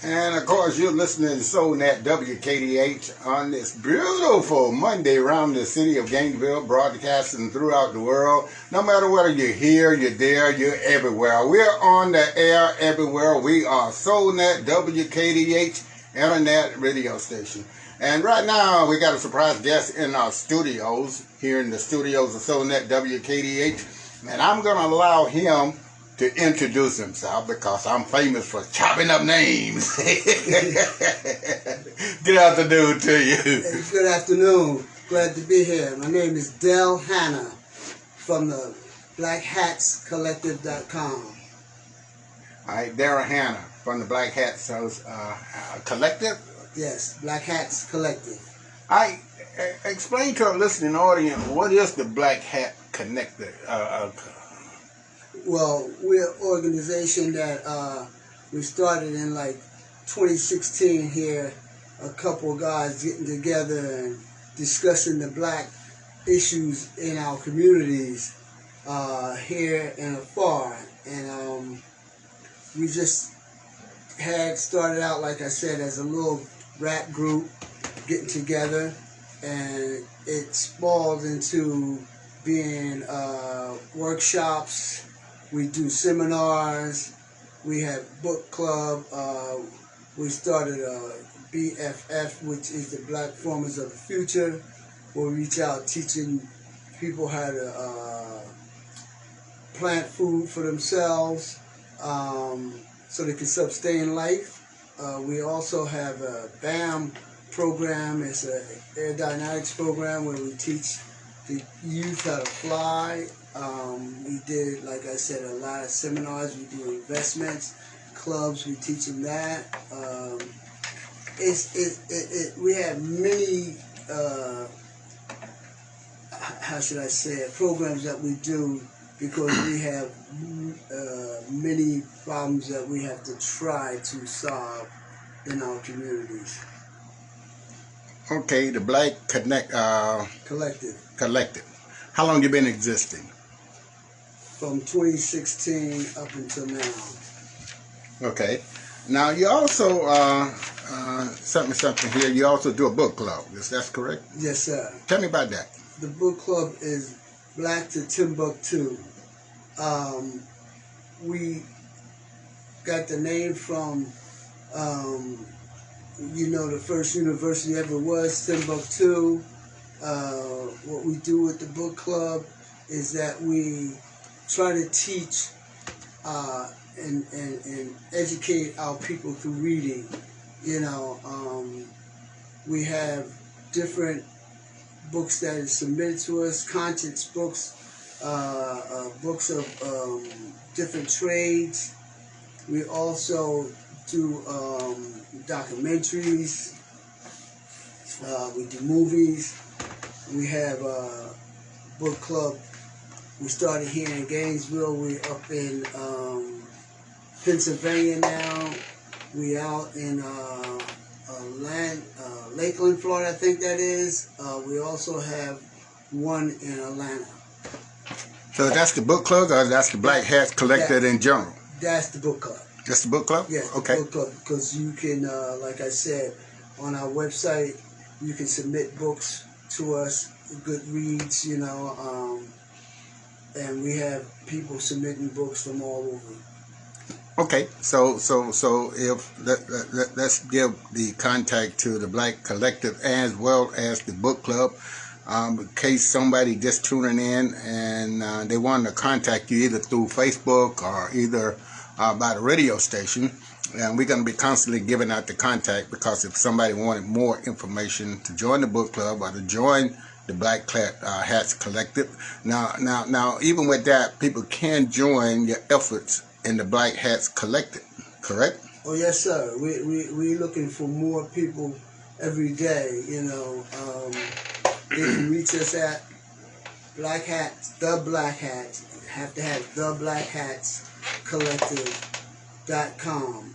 And of course, you're listening to SoulNet WKDH on this beautiful Monday around the city of Gainesville, broadcasting throughout the world. No matter whether you're here, you're there, you're everywhere. We're on the air everywhere. We are SoulNet WKDH Internet Radio Station. And right now, we got a surprise guest in our studios, here in the studios of SoulNet WKDH. And I'm going to allow him to introduce himself because I'm famous for chopping up names. Good afternoon to you. Hey, good afternoon. Glad to be here. My name is Dell Hannah from the tbhcollective.com. All right, Dell Hannah from the Black Hats Collective? Yes, Black Hats Collective. I explain to our listening audience, what is the Black Hat Collective? Well, we're an organization that we started in like 2016 here. A couple of guys getting together and discussing the black issues in our communities here and afar. And we just had started out, like I said, as a little rap group getting together, and it spawned into being workshops. We do seminars. We have book club. We started a BFF, which is the Black Farmers of the Future. We'll reach out teaching people how to plant food for themselves so they can sustain life. We also have a BAM program. It's an aerodynamics program where we teach the youth how to fly. We did, like I said, a lot of seminars. We do investments, clubs. We teach them that. We have many, how should I say it, programs that we do because we have many problems that we have to try to solve in our communities. Okay, the Black Collective. How long you been existing? From 2016 up until now. Okay. Now you also something here. You also do a book club. Is that correct? Yes, sir. Tell me about that. The book club is Black to Timbuktu. We got the name from the first university ever was Timbuktu. What we do with the book club is that we try to teach and educate our people through reading. We have different books that are submitted to us, conscience books, books of different trades. We also do documentaries. We do movies. We have a book club. We started here in Gainesville. We're up in Pennsylvania now. We out in Lakeland, Florida, I think that is. We also have one in Atlanta. So that's the book club, or that's the Black Hats Collective in general? That's the book club. That's the book club? Yes, okay. The book club, because you can, like I said, on our website, you can submit books to us, good reads, and we have people submitting books from all over. Okay, so if let's give the contact to the Black Collective as well as the book club, in case somebody just tuning in and they want to contact you either through Facebook or either by the radio station. And we're going to be constantly giving out the contact, because if somebody wanted more information to join the book club or to join the Black Hats Collective. Now, even with that, people can join your efforts in the Black Hats Collective, correct? Oh, yes, sir. We're looking for more people every day, They can reach us at Black Hats, the Black Hats. Have to have the Black Hats Collective.com.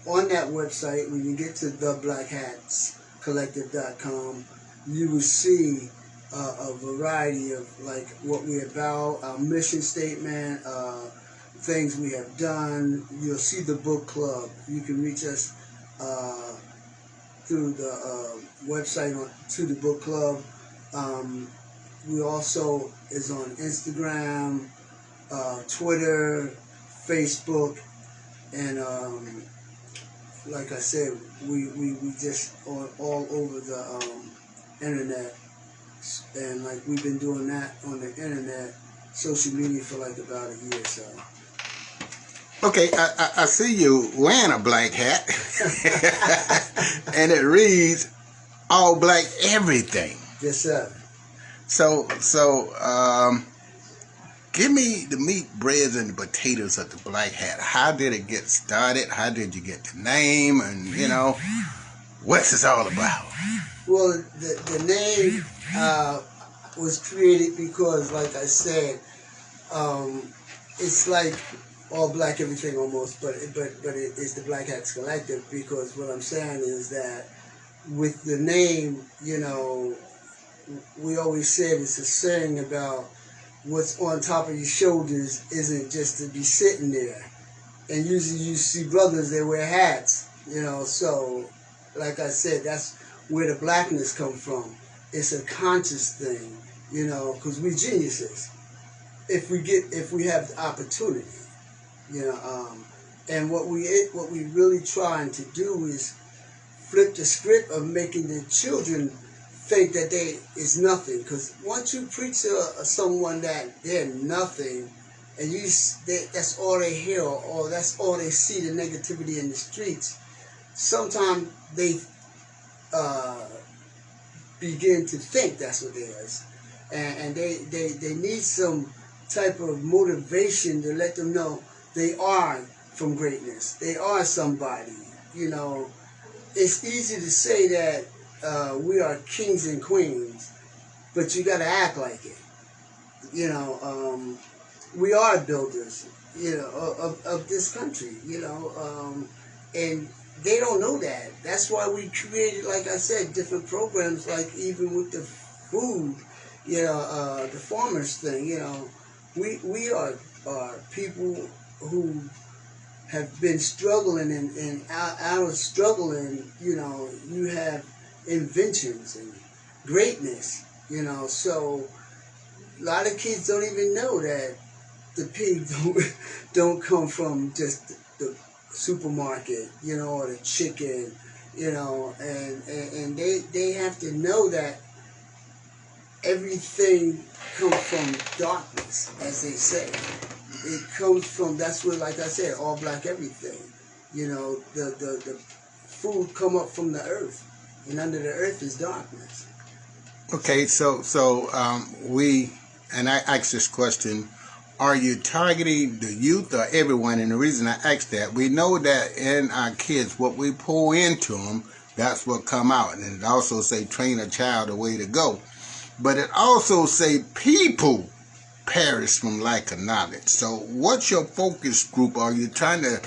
On that website, when you get to the Black Hats Collective.com, you will see a variety of like what we're about, our mission statement, things we have done. You'll see the book club. You can reach us through the website to the book club. We also is on Instagram, Twitter, Facebook, and like I said, we just on all over the internet, and like we've been doing that on the internet, social media for like about a year or so. Okay, I see you wearing a black hat, and it reads all black everything. Yes, sir. So, give me the meat, breads, and the potatoes of the black hat. How did it get started? How did you get the name? And, what's this all about? Well, the name was created because, like I said, it's like all black everything almost, but it's the Black Hats Collective, because what I'm saying is that with the name, we always said it's a saying about what's on top of your shoulders isn't just to be sitting there. And usually you see brothers, they wear hats, so like I said, that's where the blackness come from. It's a conscious thing, because we're geniuses. If we have the opportunity, and what we really trying to do is flip the script of making the children think that they is nothing. Because once you preach to someone that they're nothing, and that's all they hear, or that's all they see, the negativity in the streets, sometimes they begin to think that's what it is, and they need some type of motivation to let them know they are from greatness. They are somebody. It's easy to say that we are kings and queens, but you got to act like it. We are builders, of this country, and they don't know that. That's why we created, like I said, different programs, like even with the food, the farmers thing, we are people who have been struggling, and out of struggling, you have inventions and greatness, so a lot of kids don't even know that the pig don't come from just the supermarket, or the chicken, and they have to know that everything comes from darkness, as they say. It comes from, that's where, like I said, all black everything. The food come up from the earth, and under the earth is darkness. Okay, so and I asked this question, are you targeting the youth or everyone? And the reason I asked that, we know that in our kids, what we pour into them, that's what come out. And it also say, train a child the way to go. But it also say, people perish from lack of knowledge. So what's your focus group? Are you trying to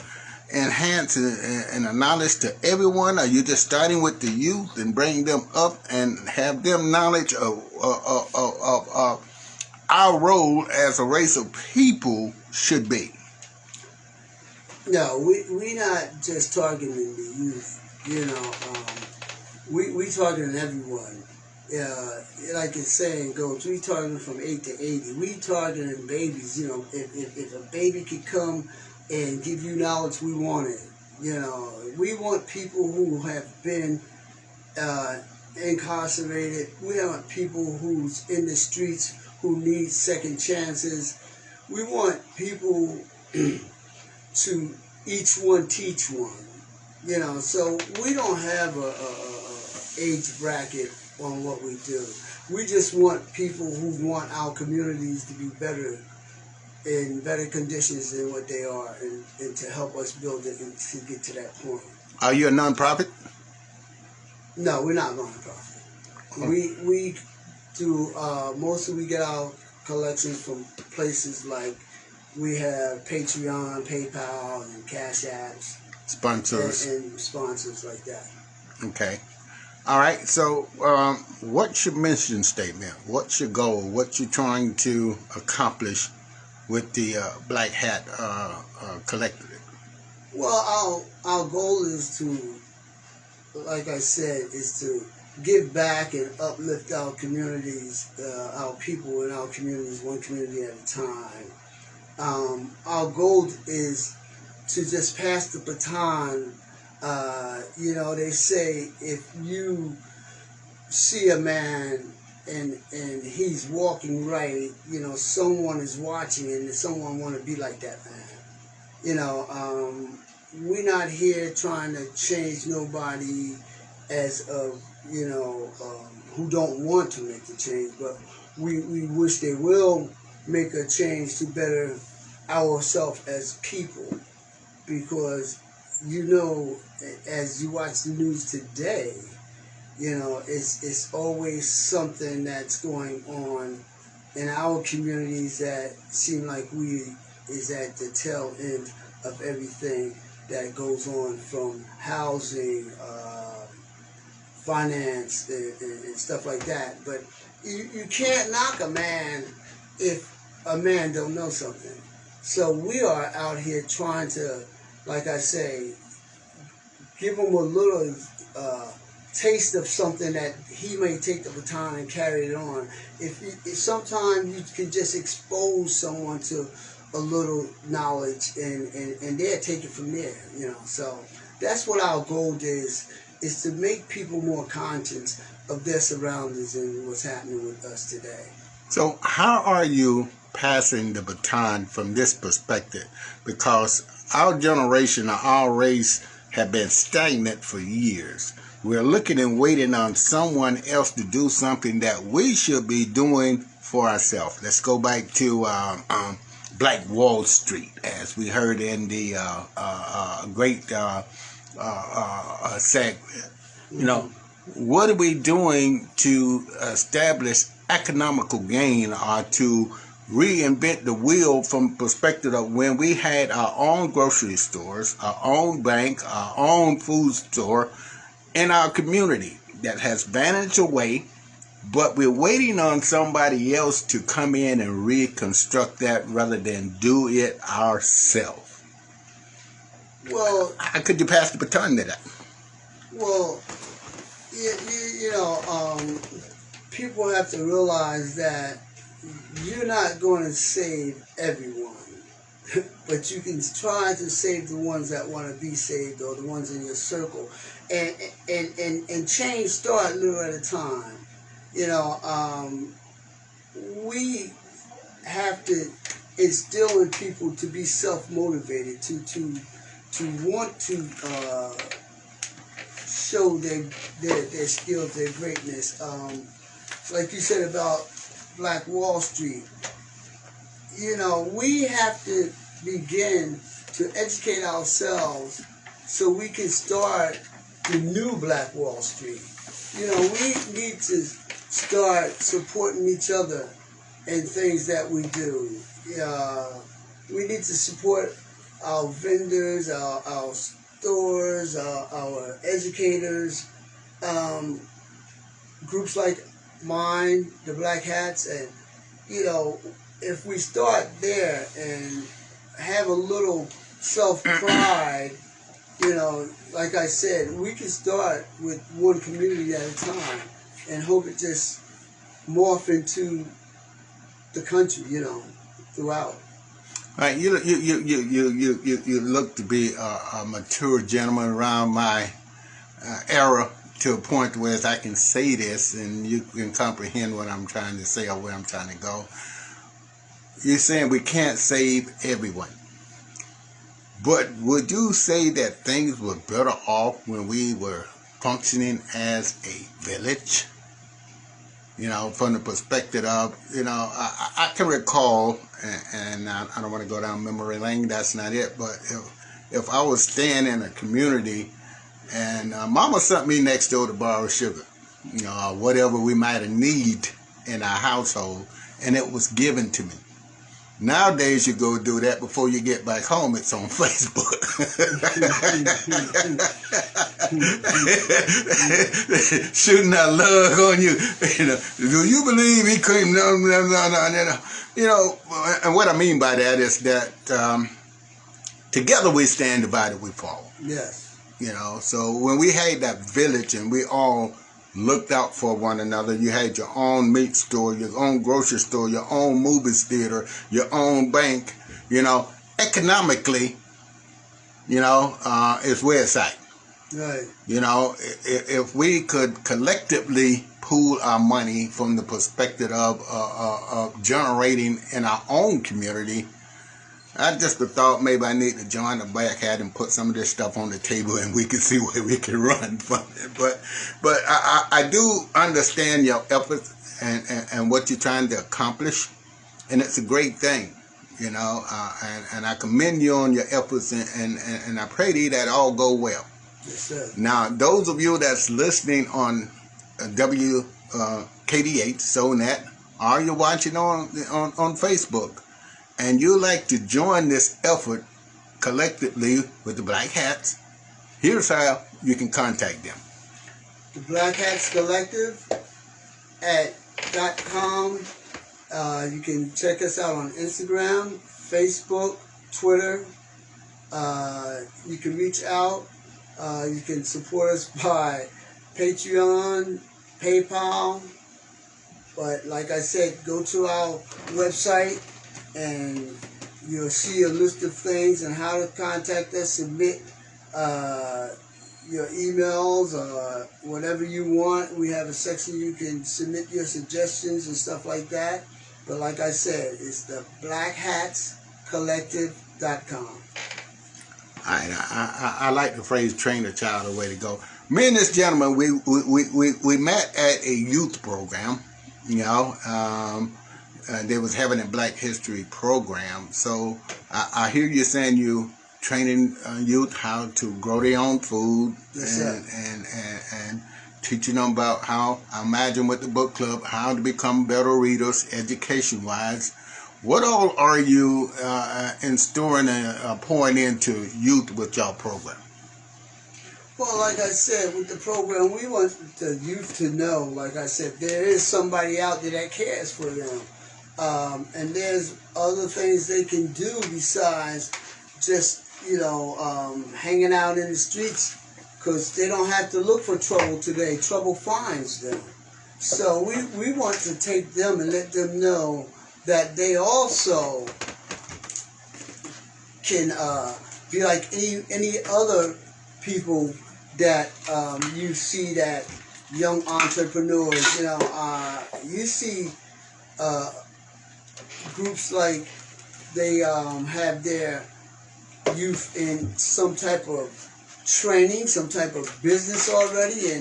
enhance and a knowledge to everyone? Are you just starting with the youth and bring them up and have them knowledge of our role as a race of people should be? No, we not just targeting the youth. We targeting everyone. Like it's saying goes, we targeting from 8 to 80. We targeting babies. If a baby could come and give you knowledge, we want it. We want people who have been incarcerated. We want people who's in the streets who need second chances. We want people to each one teach one. So we don't have a age bracket on what we do. We just want people who want our communities to be better, in better conditions than what they are, and to help us build it and to get to that point. Are you a nonprofit? No, we're not nonprofit. Oh. We do mostly we get our collections from places like we have Patreon, PayPal, and Cash Apps. Sponsors. And sponsors like that. Okay. All right. So what's your mission statement? What's your goal? What you're trying to accomplish with the Black Hat Collective? Well, our goal is to, like I said, is to give back and uplift our communities, our people in our communities, one community at a time. Our goal is to just pass the baton. They say if you see a man and he's walking right, someone is watching and someone want to be like that man. We're not here trying to change nobody as of, who don't want to make the change, but we wish they will make a change to better ourselves as people, because, as you watch the news today, it's always something that's going on in our communities that seem like is at the tail end of everything that goes on, from housing, finance, and stuff like that. But you can't knock a man if a man don't know something. So we are out here trying to, like I say, give him a little taste of something that he may take the baton and carry it on. If sometimes you can just expose someone to a little knowledge and they'll take it from there, So that's what our goal is to make people more conscious of their surroundings and what's happening with us today. So how are you passing the baton from this perspective? Because our generation, our race, have been stagnant for years. We're looking and waiting on someone else to do something that we should be doing for ourselves. Let's go back to Black Wall Street, as we heard in the great segment. What are we doing to establish economical gain, or to reinvent the wheel from perspective of when we had our own grocery stores, our own bank, our own food store in our community that has vanished away? But we're waiting on somebody else to come in and reconstruct that rather than do it ourselves. Well, how could you pass the baton to that? Well, people have to realize that you're not going to save everyone, but you can try to save the ones that want to be saved, or the ones in your circle, and change start little at a time. We have to instill in people to be self-motivated, to want to show their skills, their greatness. Like you said about Black Wall Street, we have to begin to educate ourselves so we can start the new Black Wall Street. We need to start supporting each other in things that we do. We need to support our vendors, our stores, our educators, groups like mine, the Black Hats, and if we start there and have a little self-pride, like I said, we can start with one community at a time and hope it just morph into the country, throughout. Right, you look to be a mature gentleman around my era, to a point where I can say this and you can comprehend what I'm trying to say or where I'm trying to go. You're saying we can't save everyone, but would you say that things were better off when we were functioning as a village? From the perspective of, I can recall, and I don't want to go down memory lane, that's not it, but if I was staying in a community and mama sent me next door to borrow sugar, whatever we might have need in our household, and it was given to me. Nowadays, you go do that before you get back home. It's on Facebook. shooting that lug on you. You know, do you believe he came? No. You know, and what I mean by that is that together we stand, divided we fall. Yes. You know, so when we had that village and we all looked out for one another, you had your own meat store, your own grocery store, your own movie theater, your own bank, you know, economically, you know, it's where it's at. Right. You know, if we could collectively pool our money from the perspective of generating in our own community, I just thought maybe I need to join the Black Hat and put some of this stuff on the table, and we can see where we can run from it. But I do understand your efforts and what you're trying to accomplish, and it's a great thing, you know. And I commend you on your efforts, and I pray to you that all go well. Yes, sir. Now, those of you that's listening on WKDH, SoulNet, or you're watching on Facebook, and you like to join this effort collectively with the Black Hats, here's how you can contact them. The Black Hats Collective at .com. You can check us out on Instagram, Facebook, Twitter. You can reach out. You can support us by Patreon, PayPal. But like I said, go to our website and you'll see a list of things and how to contact us, submit your emails or whatever you want. We have a section you can submit your suggestions and stuff like that. But like I said, it's the blackhatscollective.com. I like the phrase "train a child the way to go." Me and this gentleman, we met at a youth program. You know, they was having a Black History program. So I hear you saying you training youth how to grow their own food. Yes, and teaching them about how, I imagine with the book club, how to become better readers education-wise. What all are you instilling and pouring into youth with your program? Well, like I said, with the program, we want the youth to know, like I said, there is somebody out there that cares for them. And there's other things they can do besides just, you know, hanging out in the streets, because they don't have to look for trouble today. Trouble finds them. So we want to take them and let them know that they also can be like any other people that you see, that young entrepreneurs, you know, you see groups like they have their youth in some type of training, some type of business already,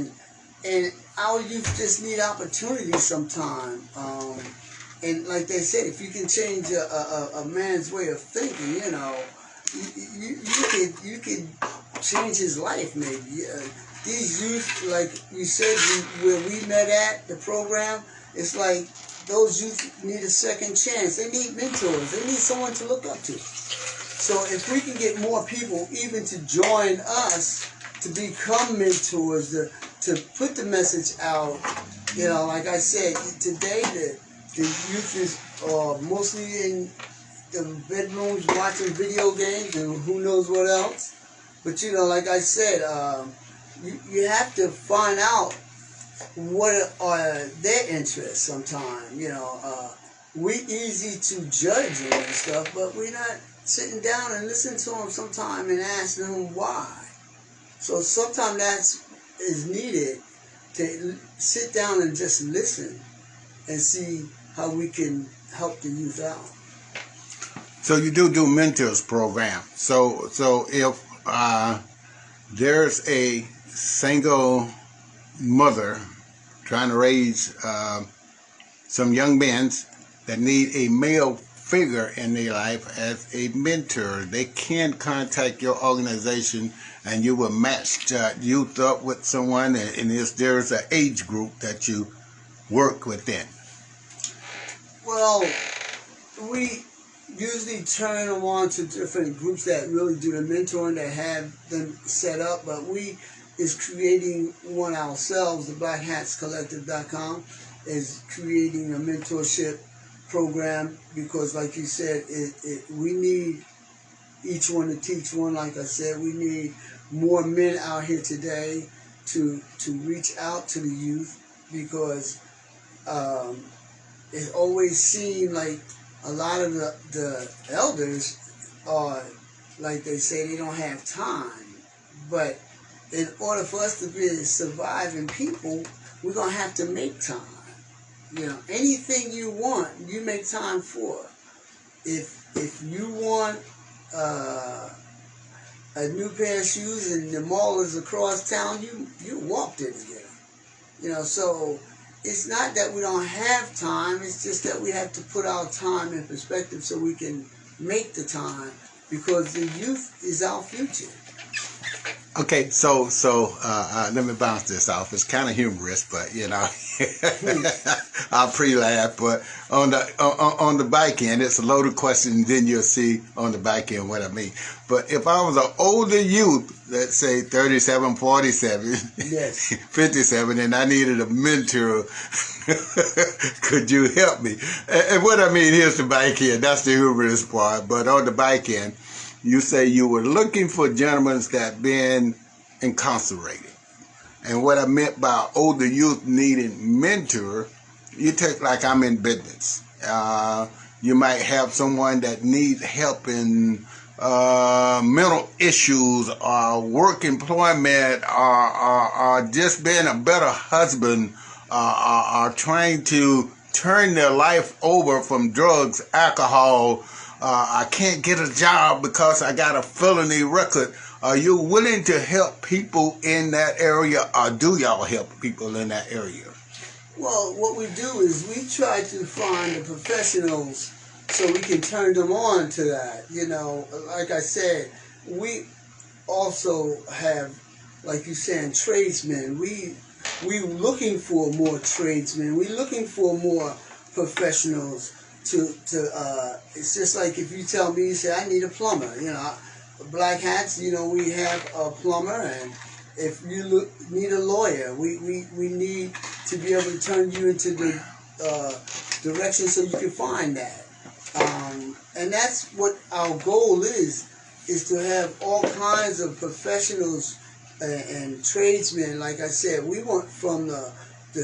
and our youth just need opportunities sometime. And like they said, if you can change a man's way of thinking, you know, you could change his life maybe. These youth, like you said, where we met at the program, it's like those youth need a second chance. They need mentors. They need someone to look up to. So if we can get more people even to join us to become mentors, to put the message out, you know, like I said, today the youth is mostly in the bedrooms watching video games and who knows what else. But, you know, like I said, you have to find out what are their interests sometimes. You know, we easy to judge them and stuff, but we're not sitting down and listening to them sometime and asking them why. So sometimes that is needed, to sit down and just listen and see how we can help the youth out. So you do mentors program. So if there's a single mother trying to raise some young men that need a male figure in their life as a mentor, they can contact your organization and you will match youth up with someone, and there's an age group that you work within. Well, we usually turn them on to different groups that really do the mentoring, that have them set up, but we is creating one ourselves. The BlackHatsCollective.com is creating a mentorship program because, like you said, we need each one to teach one. Like I said, we need more men out here today to reach out to the youth because it always seemed like a lot of the elders are, like they say, they don't have time. But in order for us to be surviving people, we're going to have to make time. You know, anything you want, you make time for. If you want a new pair of shoes and the mall is across town, you walk there to get them. You know, so it's not that we don't have time, it's just that we have to put our time in perspective so we can make the time, because the youth is our future. Okay, so let me bounce this off. It's kind of humorous, but you know, I'll pre-laugh. But on the back end, it's a loaded question, and then you'll see on the back end what I mean. But if I was an older youth, let's say 37, 47, yes, 57, and I needed a mentor, could you help me? And what I mean, here's the back end. That's the humorous part. But on the back end, you say you were looking for gentlemen that been incarcerated. And what I meant by older youth needing mentor, you take like I'm in business. You might have someone that needs help in mental issues or work employment or just being a better husband or trying to turn their life over from drugs, alcohol. I can't get a job because I got a felony record. Are you willing to help people in that area, or do y'all help people in that area? Well, what we do is we try to find the professionals so we can turn them on to that. You know, like I said, we also have, like you saying, tradesmen. We looking for more tradesmen. We looking for more professionals. It's just like if you tell me, you say, I need a plumber, you know, Black Hats, you know, we have a plumber, and if you need a lawyer, we need to be able to turn you into the direction so you can find that. And that's what our goal is to have all kinds of professionals and tradesmen. Like I said, we want from the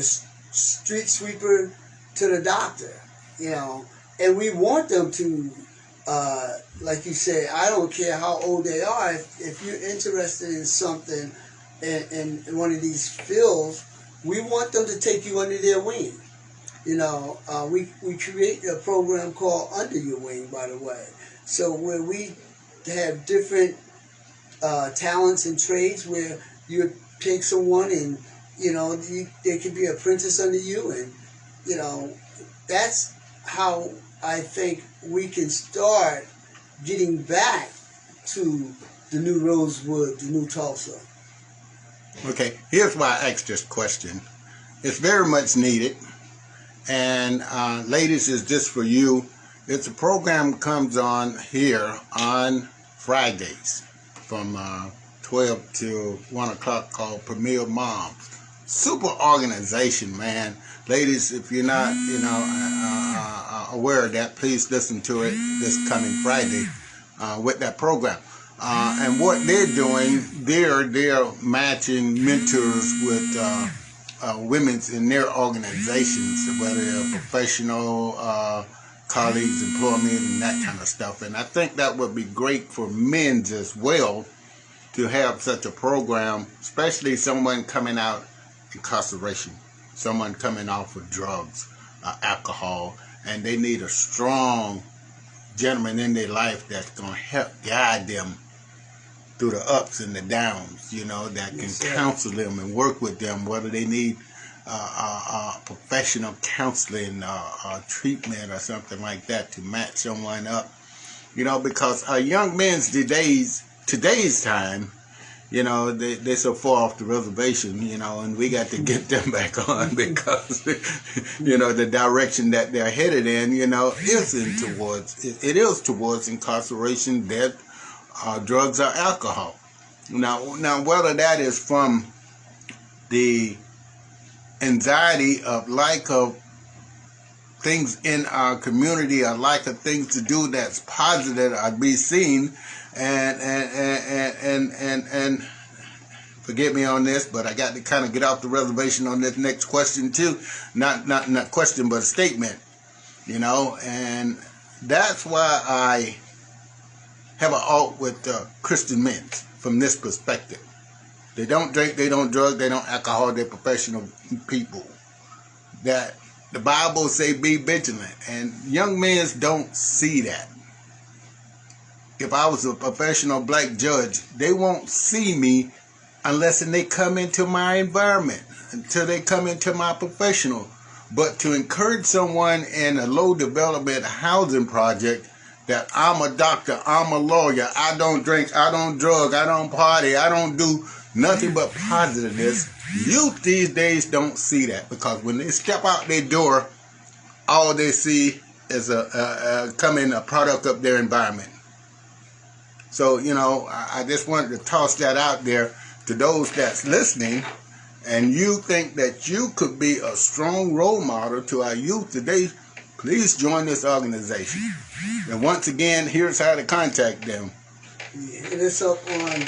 street sweeper to the doctor. You know, and we want them to, like you said, I don't care how old they are. If you're interested in something in one of these fields, we want them to take you under their wing. You know, we create a program called Under Your Wing, by the way. So where we have different talents and trades where you pick someone and, you know, they could be an apprentice under you, and, you know, that's how I think we can start getting back to the new Rosewood, the new Tulsa. Okay, here's why I asked this question. It's very much needed. And ladies, it's just for you. It's a program comes on here on Fridays from 12 to 1 o'clock called Premier Moms. Super organization, man. Ladies, if you're not, you know, aware of that, please listen to it this coming Friday with that program. And what they're doing, they're matching mentors with women in their organizations, whether they're professional, colleagues, employment, and that kind of stuff. And I think that would be great for men as well to have such a program, especially someone coming out incarceration, someone coming off of drugs, alcohol, and they need a strong gentleman in their life that's going to help guide them through the ups and the downs, you know, that can counsel them and work with them, whether they need professional counseling or treatment or something like that to match someone up, you know, because young men today's time, you know, they're so far off the reservation, you know, and we got to get them back on because, you know, the direction that they're headed in, you know, it is towards incarceration, death, drugs, or alcohol. Now, whether that is from the anxiety of lack of things in our community, or lack of things to do that's positive, or be seen, and forget me on this, but I got to kind of get off the reservation on this next question too. Not question, but a statement. And that's why I have an alt with Christian men from this perspective. They don't drink, they don't drug, they don't alcohol, they're professional people. That the Bible say be vigilant, and young men don't see that. If I was a professional black judge, they won't see me unless they come into my environment, until they come into my professional. But to encourage someone in a low development housing project that I'm a doctor, I'm a lawyer, I don't drink, I don't drug, I don't party, I don't do nothing but positiveness, youth these days don't see that, because when they step out their door, all they see is a product of their environment. So, I just wanted to toss that out there to those that's listening, and you think that you could be a strong role model to our youth today, please join this organization. And once again, here's how to contact them. Hit us up on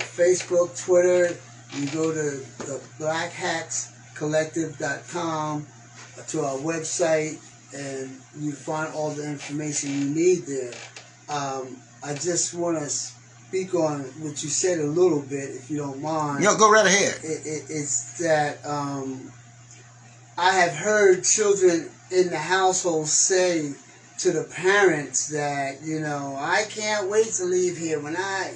Facebook, Twitter. You go to the tbhcollective.com to our website, and you find all the information you need there. I just want to speak on what you said a little bit, if you don't mind. Go right ahead. It's that I have heard children in the household say to the parents that, I can't wait to leave here. When I,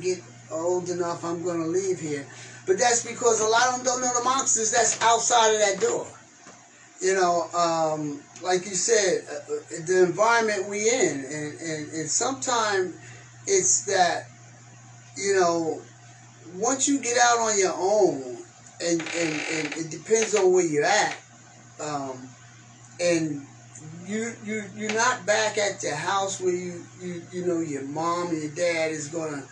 get old enough, I'm going to leave here. But that's because a lot of them don't know the monsters that's outside of that door. Like you said, the environment we in, and sometimes it's that, once you get out on your own, and it depends on where you're at, and you're not back at the house where you your mom and your dad is gonna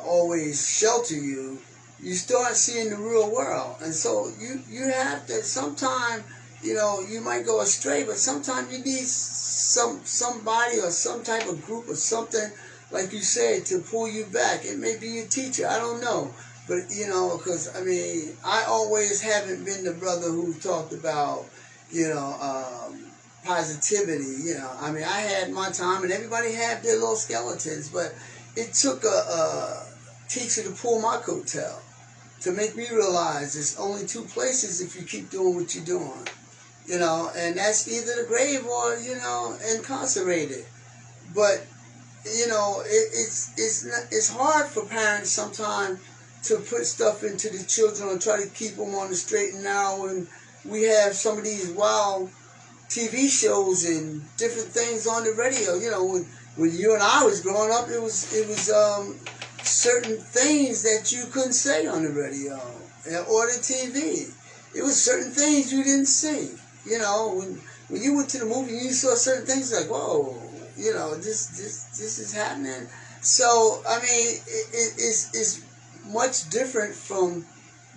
always shelter you. You start seeing the real world, and so you have to sometimes, you might go astray, but sometimes you need somebody or some type of group or something, like you said, to pull you back. It may be your teacher, I don't know, but because I always haven't been the brother who talked about positivity. I had my time, and everybody had their little skeletons, but it took a teacher to pull my coattail, to make me realize there's only two places if you keep doing what you're doing, and that's either the grave or, incarcerated. But, it's hard for parents sometimes to put stuff into the children or try to keep them on the straight and narrow when we have some of these wild TV shows and different things on the radio. When you and I was growing up, it was certain things that you couldn't say on the radio or the TV. It was certain things you didn't see. When you went to the movie, you saw certain things like, whoa, this is happening. So it's much different from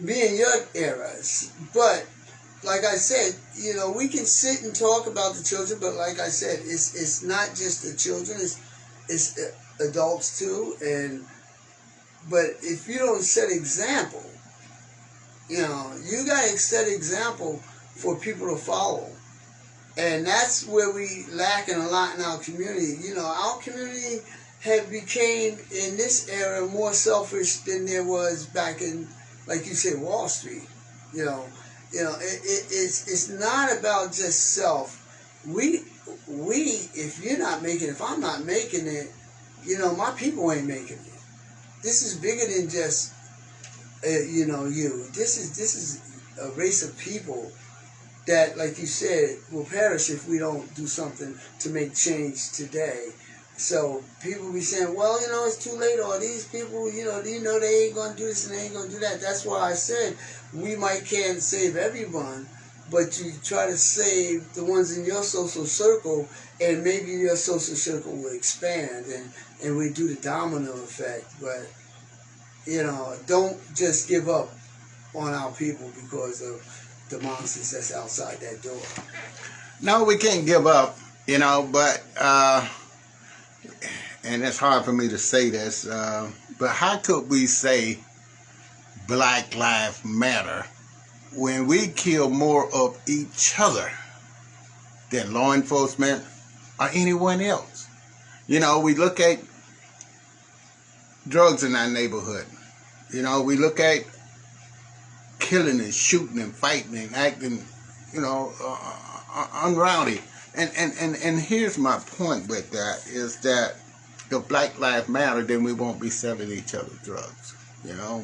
being your eras. But like I said, we can sit and talk about the children, but like I said, it's not just the children, it's adults too. But if you don't set example, you got to set example for people to follow. And that's where we lacking a lot in our community. Our community have became, in this era, more selfish than there was back in, like you said, Wall Street. It's not about just self. We, if I'm not making it, my people ain't making it. This is bigger than just, you. This is a race of people that, like you said, will perish if we don't do something to make change today. So people be saying, well, it's too late, or these people, they ain't going to do this and they ain't going to do that. That's why I said we can't save everyone, but you try to save the ones in your social circle, and maybe your social circle will expand, and we do the domino effect. But don't just give up on our people because of the monsters that's outside that door. No, we can't give up, but and it's hard for me to say this, but how could we say Black Lives Matter when we kill more of each other than law enforcement or anyone else? We look at drugs in our neighborhood. We look at killing and shooting and fighting and acting, unrowdy. And here's my point with that, is that if Black Lives Matter, then we won't be selling each other drugs.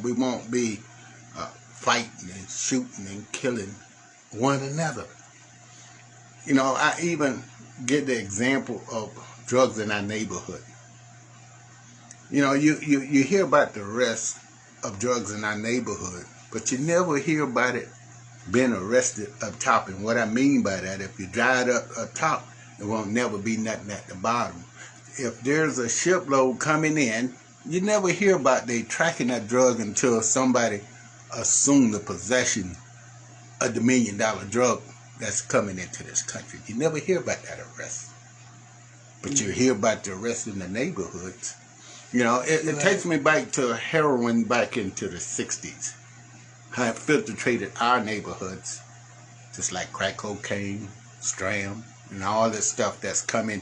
We won't be fighting and shooting and killing one another. I even get the example of drugs in our neighborhood. You hear about the arrest of drugs in our neighborhood, but you never hear about it being arrested up top. And what I mean by that, if you drive up top, it won't never be nothing at the bottom. If there's a shipload coming in, you never hear about they tracking that drug until somebody assumed the possession of the $1 million drug that's coming into this country. You never hear about that arrest. But you hear about the arrest in the neighborhoods. It takes me back to heroin back into the 60s. How it infiltrated our neighborhoods, just like crack cocaine, stram, and all this stuff that's coming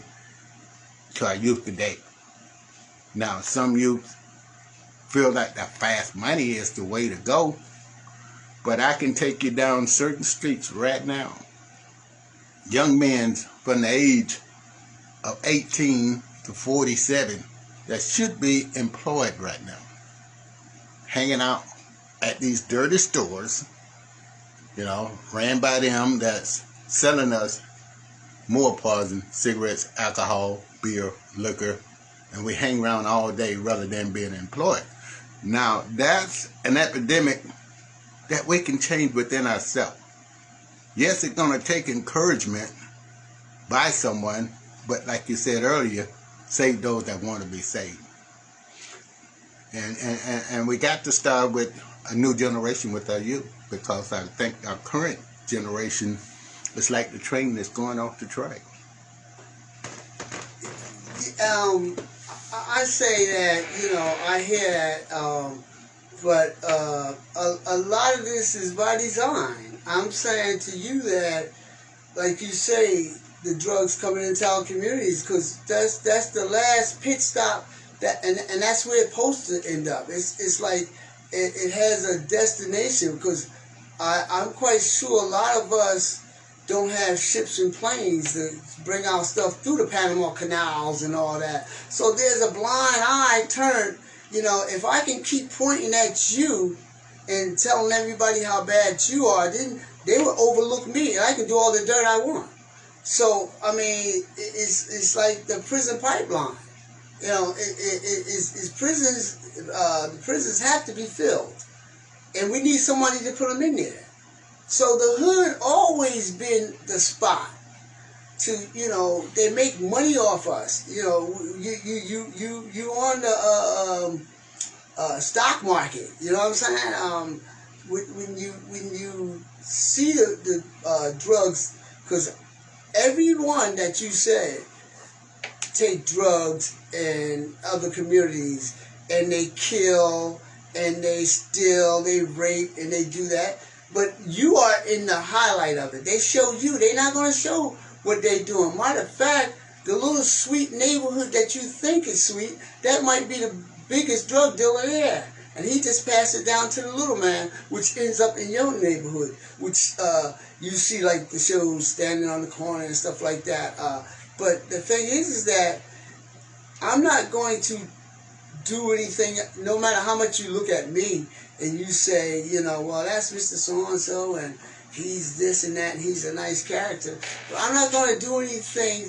to our youth today. Now, some youth feel like that fast money is the way to go, but I can take you down certain streets right now. Young men from the age of 18 to 47 that should be employed right now, hanging out at these dirty stores, ran by them, that's selling us more poison, cigarettes, alcohol, beer, liquor, and we hang around all day rather than being employed. Now, that's an epidemic that we can change within ourselves. Yes, it's going to take encouragement by someone, but like you said earlier, save those that want to be saved. And we got to start with a new generation with our youth, because I think our current generation is like the train that's going off the track. I say that, I hear that, but a lot of this is by design. I'm saying to you that, like you say, the drugs coming into our communities, because that's the last pit stop, and that's where it's supposed to end up. It's like it has a destination, because I'm quite sure a lot of us don't have ships and planes to bring our stuff through the Panama canals and all that. So there's a blind eye turn. If I can keep pointing at you and telling everybody how bad you are, then they will overlook me, and I can do all the dirt I want. So, I mean, it's like the prison pipeline. It's prisons. The prisons have to be filled, and we need somebody to put them in there. So the hood always been the spot to, they make money off us. You on the stock market. You know what I'm saying? When you see the drugs, because everyone that you said take drugs in other communities, and they kill, and they steal, they rape, and they do that. But you are in the highlight of it. They show you. They're not going to show what they're doing. Matter of fact, the little sweet neighborhood that you think is sweet, that might be the biggest drug dealer there. And he just passed it down to the little man, which ends up in your neighborhood, which you see like the shows standing on the corner and stuff like that. But the thing is that I'm not going to do anything, no matter how much you look at me and you say, well, that's Mr. So-and-so, and he's this and that, and he's a nice character. But I'm not going to do anything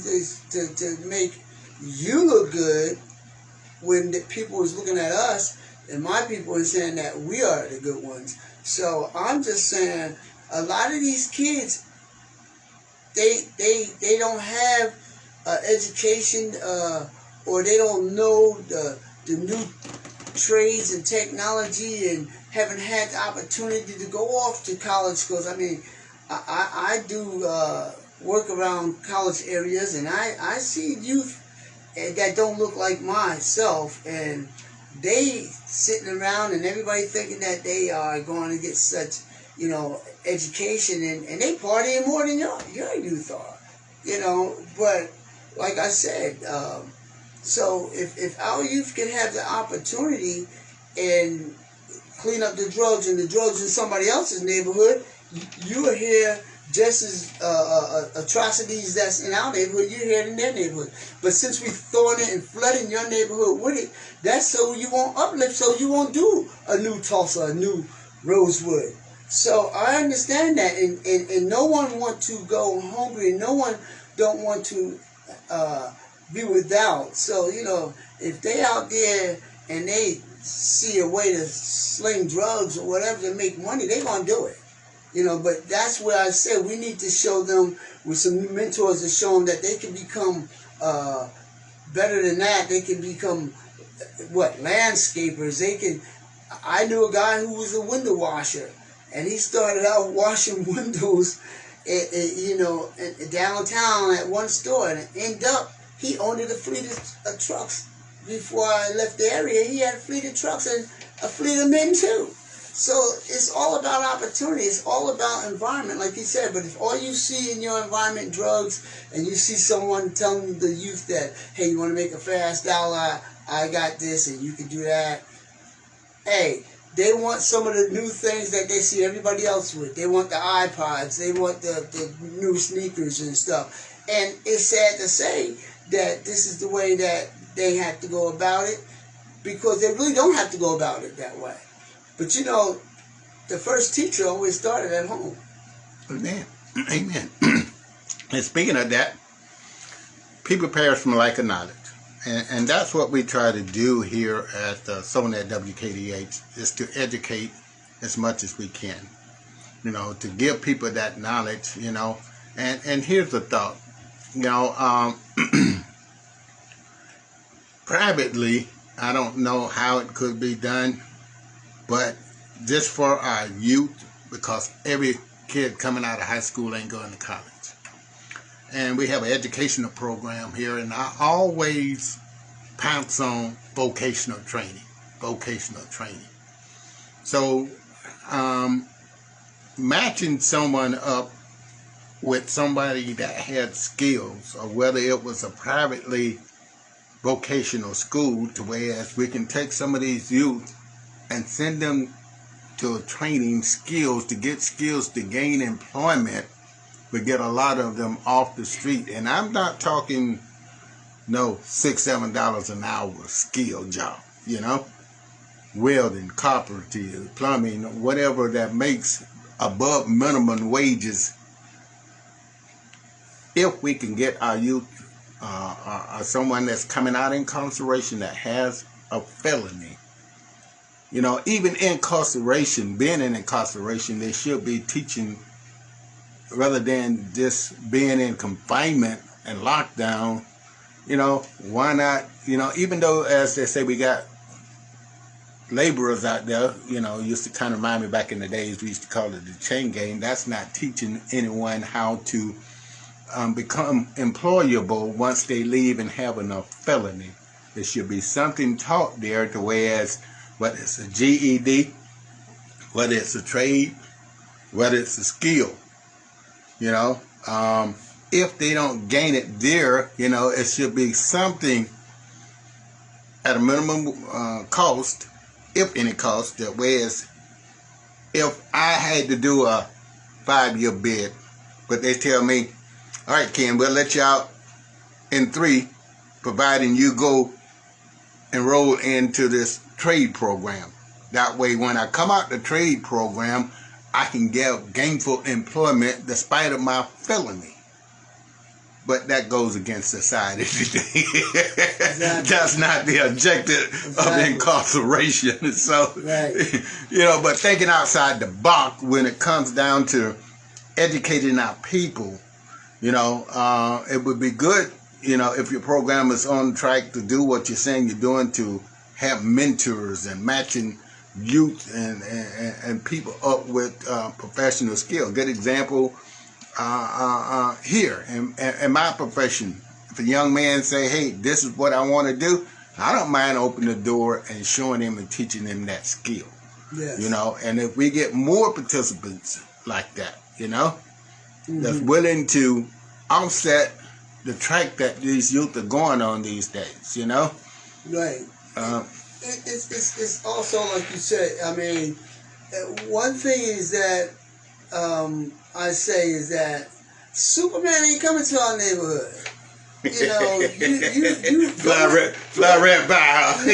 to make you look good when the people is looking at us, and my people are saying that we are the good ones. So I'm just saying, a lot of these kids, they don't have education, or they don't know the new trades and technology and haven't had the opportunity to go off to college, because I mean, I do work around college areas, and I see youth that don't look like myself, and they sitting around and everybody thinking that they are going to get such, you know, education, and they partying more than your youth are, you know. But like I said, so if our youth can have the opportunity and clean up the drugs and the drugs in somebody else's neighborhood, you are here just as atrocities that's in our neighborhood, you're here in their neighborhood. But since we're throwing it and flooding your neighborhood with it, that's so you won't uplift, so you won't do a new Tulsa, a new Rosewood. So I understand that, and no one want to go hungry, and no one don't want to be without. So, you know, if they out there and they see a way to sling drugs or whatever to make money, they gonna do it. You know, but that's where I said we need to show them with some mentors to show them that they can become better than that. They can become landscapers. They can. I knew a guy who was a window washer, and he started out washing windows, you know, downtown at one store, and ended up he owned a fleet of trucks. Before I left the area, he had a fleet of trucks and a fleet of men too. So it's all about opportunity. It's all about environment, like you said. But if all you see in your environment, drugs, and you see someone telling the youth that, hey, you want to make a fast dollar, I got this, and you can do that. Hey, they want some of the new things that they see everybody else with. They want the iPods. They want the new sneakers and stuff. And it's sad to say that this is the way that they have to go about it, because they really don't have to go about it that way. But you know, the first teacher always started at home. Amen. Amen. And speaking of that, people perish from lack of knowledge. And that's what we try to do here at SoulNet WKDH, is to educate as much as we can. You know, to give people that knowledge, you know. And here's the thought. You know, privately, I don't know how it could be done, but just for our youth, because every kid coming out of high school ain't going to college. And we have an educational program here, and I always pounce on vocational training. So, matching someone up with somebody that had skills, or whether it was a privately vocational school, to whereas we can take some of these youth and send them to training skills, to get skills to gain employment, but get a lot of them off the street. And I'm not talking no $6-7 an hour skill job, you know, welding, carpentry, plumbing, whatever that makes above minimum wages. If we can get our youth, someone that's coming out of incarceration that has a felony, you know, even incarceration, being in incarceration, they should be teaching, rather than just being in confinement and lockdown. You know, why not, you know, even though, as they say, we got laborers out there, you know, used to kind of remind me back in the days, we used to call it the chain gang. That's not teaching anyone how to become employable once they leave and have enough felony. There should be something taught there, to whereas whether it's a GED, whether it's a trade, whether it's a skill, you know, if they don't gain it there, you know, it should be something at a minimum cost, if any cost, that whereas if I had to do a 5-year bid, but they tell me, all right, Ken, we'll let you out in 3, providing you go enroll into this trade program. That way, when I come out the trade program, I can get gainful employment despite of my felony. But that goes against society today. Exactly. That's not the objective of incarceration. So, you know, but thinking outside the box when it comes down to educating our people, you know, it would be good, you know, if your program is on track to do what you're saying you're doing, to have mentors and matching youth and people up with professional skill. Good example here in my profession. If a young man say, hey, this is what I want to do, I don't mind opening the door and showing him and teaching him that skill. Yes. You know, and if we get more participants like that, you know, that's willing to offset the track that these youth are going on these days, you know? Right. It's also, like you said, I mean, one thing is that I say is that Superman ain't coming to our neighborhood. You know, you fly right by. No,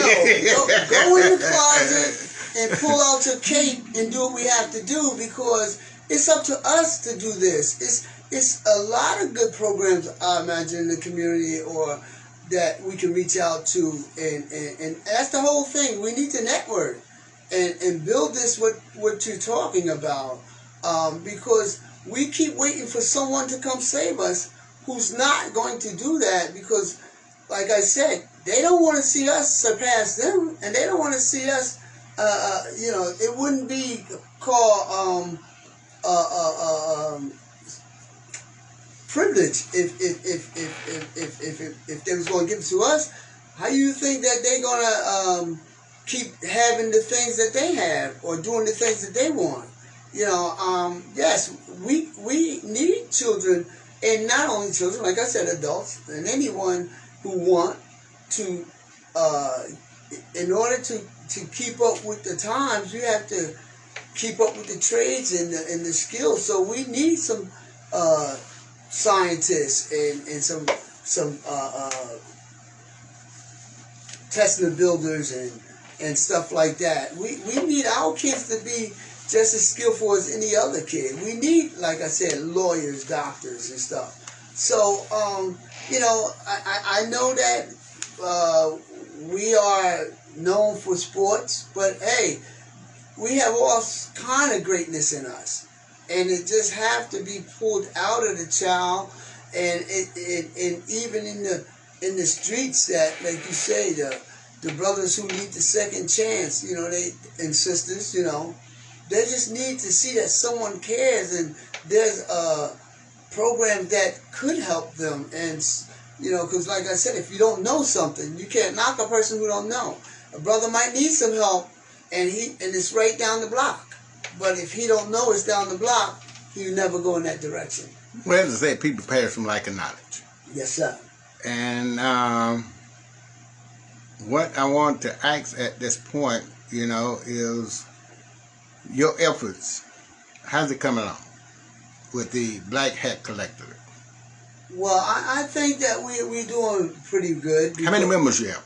go in the closet and pull out your cape and do what we have to do, because it's up to us to do this. It's a lot of good programs, I imagine, in the community, or that we can reach out to, and that's the whole thing. We need to network and build this what you're talking about, because we keep waiting for someone to come save us, who's not going to do that, because, like I said, they don't want to see us surpass them, and they don't want to see us. You know, it wouldn't be called privilege if they was going to give it to us. How you think that they're going to keep having the things that they have, or doing the things that they want? You know, yes, we need children, and not only children, like I said, adults, and anyone who want to, in order to keep up with the times, you have to keep up with the trades and the skills. So we need some scientists and some Tesla builders and stuff like that. We need our kids to be just as skillful as any other kid. We need, like I said, lawyers, doctors, and stuff. So, you know, I know that we are known for sports, but hey, we have all kind of greatness in us, and it just have to be pulled out of the child, and even in the streets, that, like you say, the brothers who need the second chance, you know, and sisters, you know, they just need to see that someone cares, and there's a program that could help them. And, you know, because like I said, if you don't know something, you can't knock a person who don't know. A brother might need some help, and it's right down the block. But if he don't know it's down the block, he'll never go in that direction. Well, as I say, people perish from lack of knowledge. Yes, sir. And what I want to ask at this point, you know, is your efforts. How's it coming along with the Black Hat Collective? Well, I think that we're doing pretty good. How many members you have?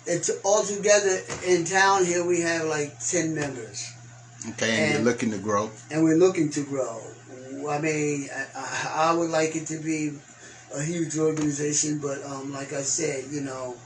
It's all together in town here. We have like 10 members. Okay, and you're looking to grow. And we're looking to grow. I mean, I would like it to be a huge organization, but like I said, you know,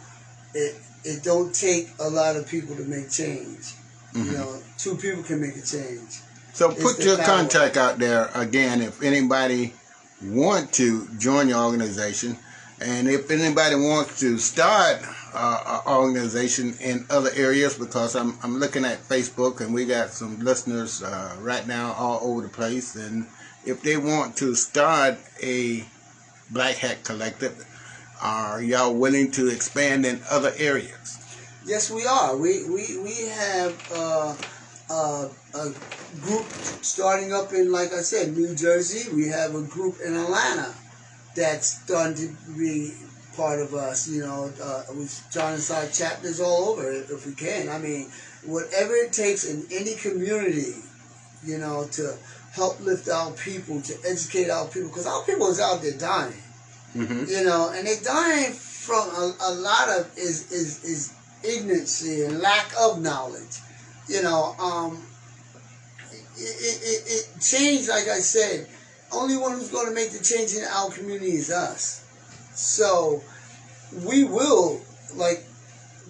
it don't take a lot of people to make change. You know, 2 people can make a change. So put your contact out there again if anybody want to join your organization, and if anybody wants to start an organization in other areas, because I'm looking at Facebook and we got some listeners right now all over the place, and if they want to start a Black Hat Collective, are y'all willing to expand in other areas? Yes, we are. We have a group starting up in, like I said, New Jersey. We have a group in Atlanta that's starting to be part of us. You know, we're trying to start chapters all over if we can. I mean, whatever it takes in any community, you know, to help lift our people, to educate our people, because our people is out there dying. You know, and they're dying from a lot of is ignorancy and lack of knowledge. You know, it changed, like I said, only one who's going to make the change in our community is us. So we will, like,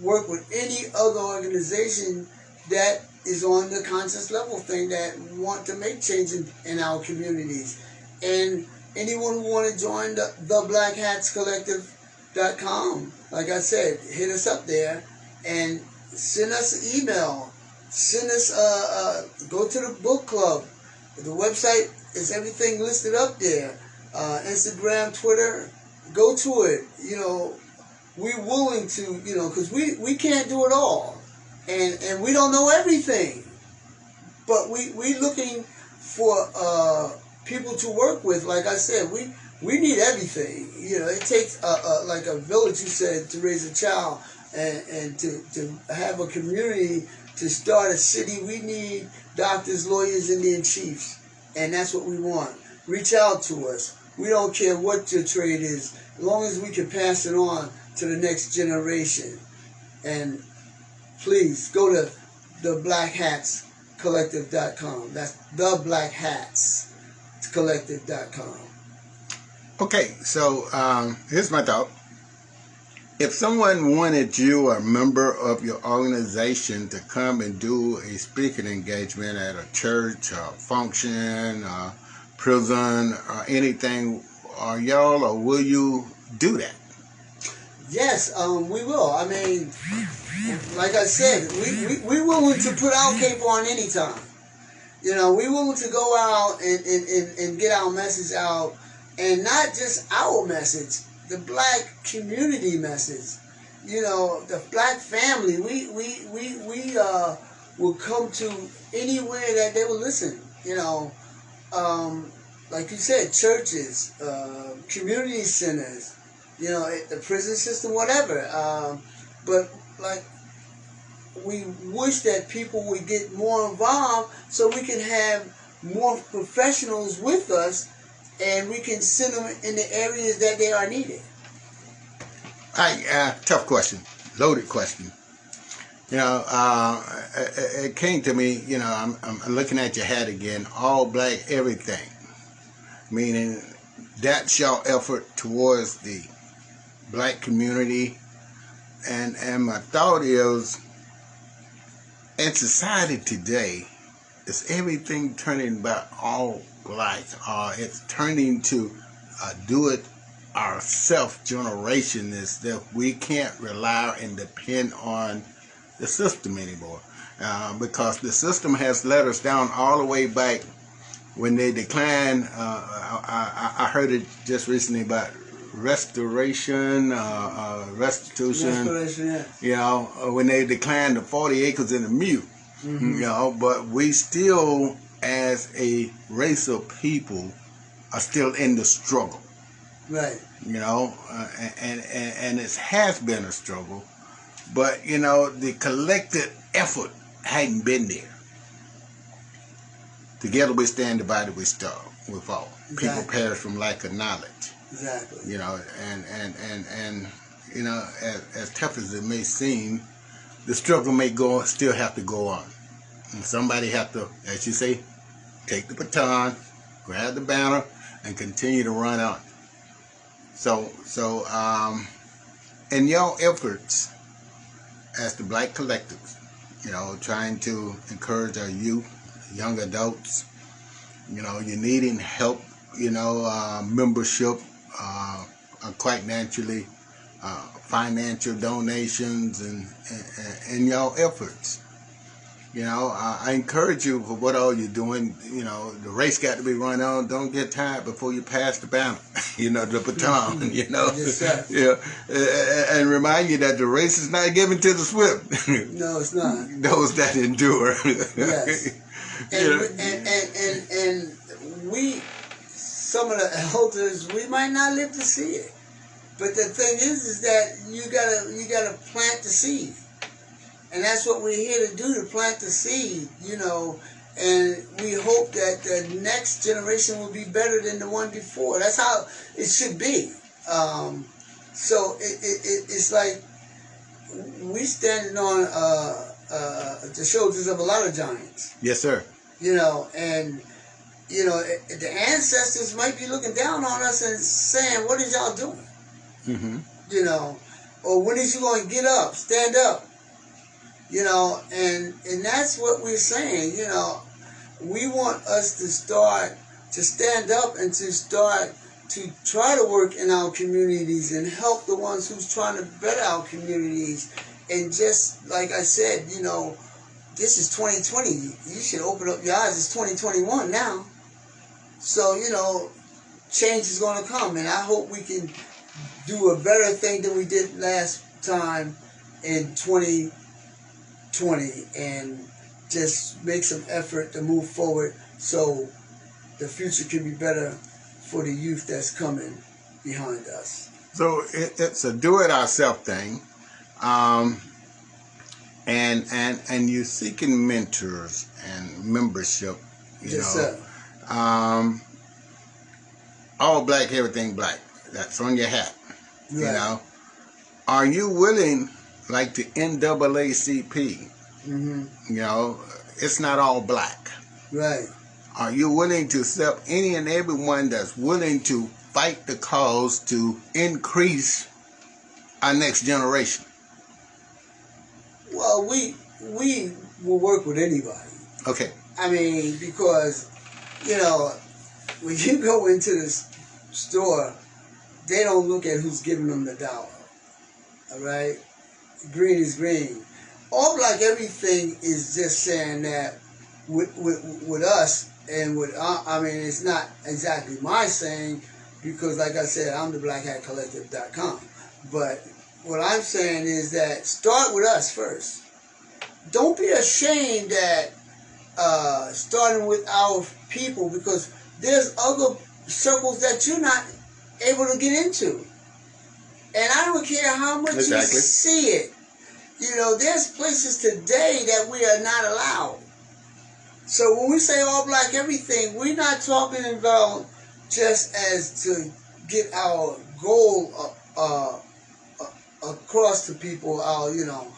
work with any other organization that is on the conscious level thing, that want to make change in our communities. And anyone who want to join the blackhatscollective.com, like I said, hit us up there, and send us an email. Send us, go to the book club. The website is everything listed up there. Instagram, Twitter, go to it. You know, we're willing to, you know, because we can't do it all. And we don't know everything. But we looking for people to work with. Like I said, we need everything. You know, it takes like a village, you said, to raise a child and to have a community, to start a city. We need doctors, lawyers, Indian chiefs, and that's what we want. Reach out to us. We don't care what your trade is, as long as we can pass it on to the next generation. And please go to theblackhatscollective.com. That's theblackhatscollective.com. Okay, so here's my thought. If someone wanted you, a member of your organization, to come and do a speaking engagement at a church, a function, a prison, or anything, are y'all, or will you do that? Yes, we will. I mean, like I said, we willing to put our cape on anytime. You know, we willing to go out and get our message out, and not just our message, the black community message. You know, the black family. We will come to anywhere that they will listen. You know, like you said, churches, community centers. You know, the prison system, whatever. But like, we wish that people would get more involved so we can have more professionals with us, and we can send them in the areas that they are needed. Tough question, loaded question. You know, it came to me. You know, I'm looking at your hat again. All black, everything. Meaning, that's your effort towards the black community, and my thought is, in society today, is everything turning about all black, it's turning to do it ourself generation, is that we can't rely and depend on the system anymore, because the system has let us down all the way back when they declined. I heard it just recently about restitution, Yeah. you know, when they declined the 40 acres in the mute, Mm-hmm. you know, but we still, as a race of people, are still in the struggle. Right. You know, and it has been a struggle, but, you know, the collective effort hadn't been there. Together we stand, divided we fall. Exactly. People perish from lack of knowledge. Exactly. You know, and you know, as tough as it may seem, the struggle may still have to go on. And somebody have to, as you say, take the baton, grab the banner, and continue to run on. So in your efforts as the Black Collective, you know, trying to encourage our youth, young adults, you know, you're needing help, you know, membership, quite naturally, financial donations, and your efforts. You know, I encourage you for what all you're doing. You know, the race got to be run on. Don't get tired before you pass the banner, you know, the baton, you know. Yes, sir. Yeah, and remind you that the race is not given to the swift. No, it's not. Those that endure. Yes. And we, some of the elders, we might not live to see it. But the thing is that you gotta plant the seed. And that's what we're here to do, to plant the seed, you know, and we hope that the next generation will be better than the one before. That's how it should be. So it's like we standing on the shoulders of a lot of giants. Yes, sir. You know, and, you know, the ancestors might be looking down on us and saying, what is y'all doing? Mm-hmm. You know, or when is you going to get up, stand up? You know, and that's what we're saying. You know, we want us to start to stand up and to start to try to work in our communities and help the ones who's trying to better our communities. And just like I said, you know, this is 2020. You should open up your eyes. It's 2021 now. So, you know, change is going to come. And I hope we can do a better thing than we did last time in 2020 and just make some effort to move forward so the future can be better for the youth that's coming behind us. So it's a do-it-ourselves thing. And you're seeking mentors and membership, you Yes, know. sir. All black, everything black. That's on your hat, Right. you know. Are you willing, like the NAACP, you know, it's not all black. Right. Are you willing to accept any and everyone that's willing to fight the cause to increase our next generation? Well, we will work with anybody. Okay. I mean, because, you know, when you go into the store, they don't look at who's giving them the dollar. All right? Green is green. All black everything is just saying that with us and with, I mean, it's not exactly my saying because, like I said, I'm the blackhatcollective.com. But what I'm saying is that start with us first. Don't be ashamed that starting with our people because there's other circles that you're not able to get into. And I don't care how much you see it. You know, there's places today that we are not allowed. So when we say all black everything, we're not talking about just as to get our goal across to people. You know,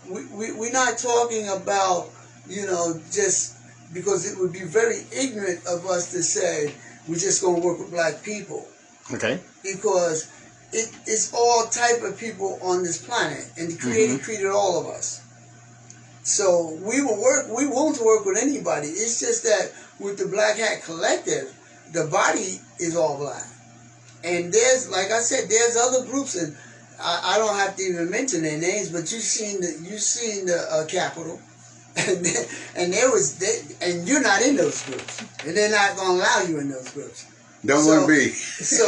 we're not talking about, you know, just because it would be very ignorant of us to say we're just going to work with black people. Okay. Because it's all type of people on this planet, and the Creator created all of us. So we want to work with anybody. It's just that with the Black Hat Collective, the body is all black. And there's, like I said, there's other groups, and I don't have to even mention their names, but you've seen the Capitol, and you're not in those groups, and they're not going to allow you in those groups. Don't want to be. so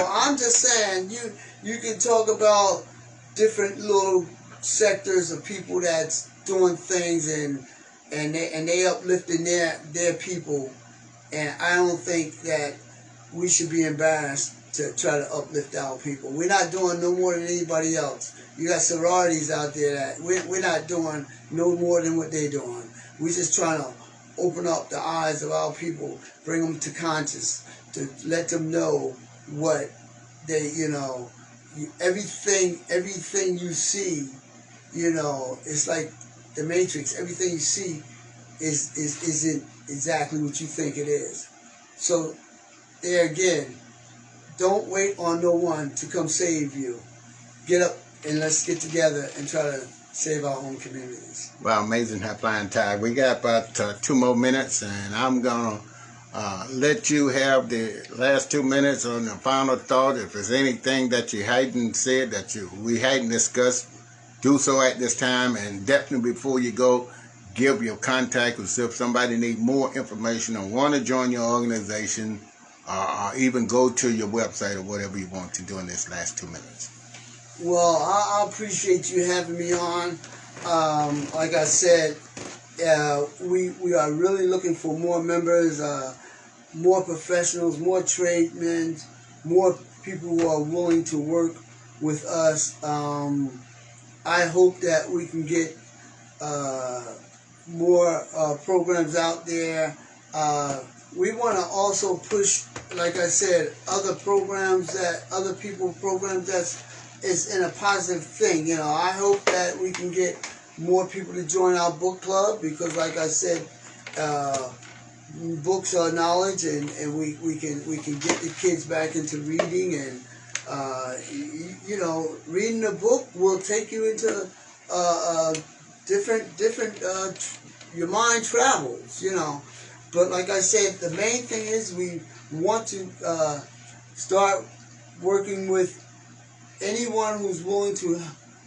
I'm just saying, you can talk about different little sectors of people that's doing things and they uplifting their people, and I don't think that we should be embarrassed to try to uplift our people. We're not doing no more than anybody else. You got sororities out there that we're not doing no more than what they're doing. We're just trying to open up the eyes of our people, bring them to conscious, to let them know what they, you know, everything you see, you know, it's like the Matrix. Everything you see isn't exactly what you think it is. So there again, don't wait on no one to come save you. Get up and let's get together and try to save our own communities. Well, amazing how flying tide. We got about 2 more minutes, and I'm gonna let you have the last 2 minutes on the final thought. If there's anything that you hadn't said that we hadn't discussed, do so at this time. And definitely before you go, give your contact if somebody needs more information or want to join your organization, or even go to your website or whatever you want to do in this last 2 minutes. Well, I appreciate you having me on. Like I said, we are really looking for more members, more professionals, more tradesmen, more people who are willing to work with us. I hope that we can get more programs out there. We want to also push, like I said, other programs that's in a positive thing. You know, I hope that we can get more people to join our book club because, like I said, books are knowledge, and we can get the kids back into reading, and you know, reading a book will take you into different your mind travels, you know. But like I said, the main thing is we want to start working with anyone who's willing to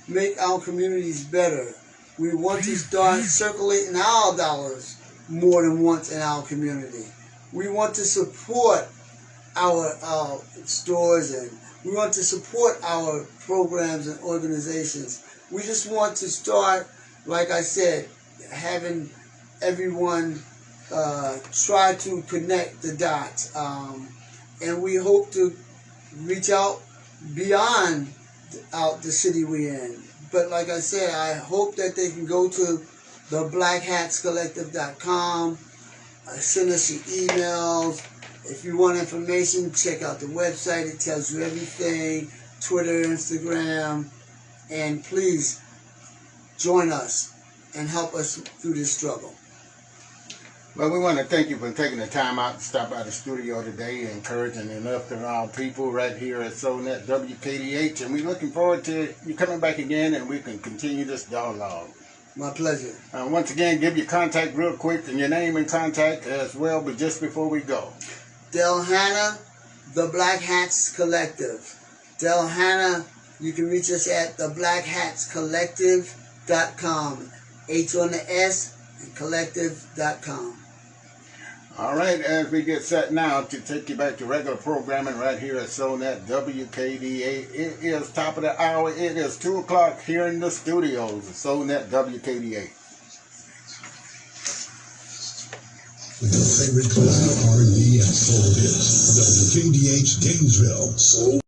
make our communities better. We want to start circulating our dollars more than once in our community. We want to support our stores, and we want to support our programs and organizations. We just want to start, like I said, having everyone try to connect the dots. And we hope to reach out beyond the city we're in. But like I said, I hope that they can go to the blackhatscollective.com, send us your emails. If you want information, check out the website. It tells you everything, Twitter, Instagram, and please join us and help us through this struggle. Well, we want to thank you for taking the time out to stop by the studio today, encouraging enough of our people right here at SoulNet WKDH, and we're looking forward to you coming back again, and we can continue this dialogue. My pleasure. Once again, give your contact real quick and your name and contact as well, but just before we go. Dell Hannah, the Black Hats Collective. Dell Hannah, you can reach us at tbhcollective.com. H on the S and collective.com. All right, as we get set now to take you back to regular programming right here at SoulNet WKDH. It is top of the hour. It is 2 o'clock here in the studios of SoulNet WKDH. With your favorite classic R&B and soul hits, WKDH Gainesville.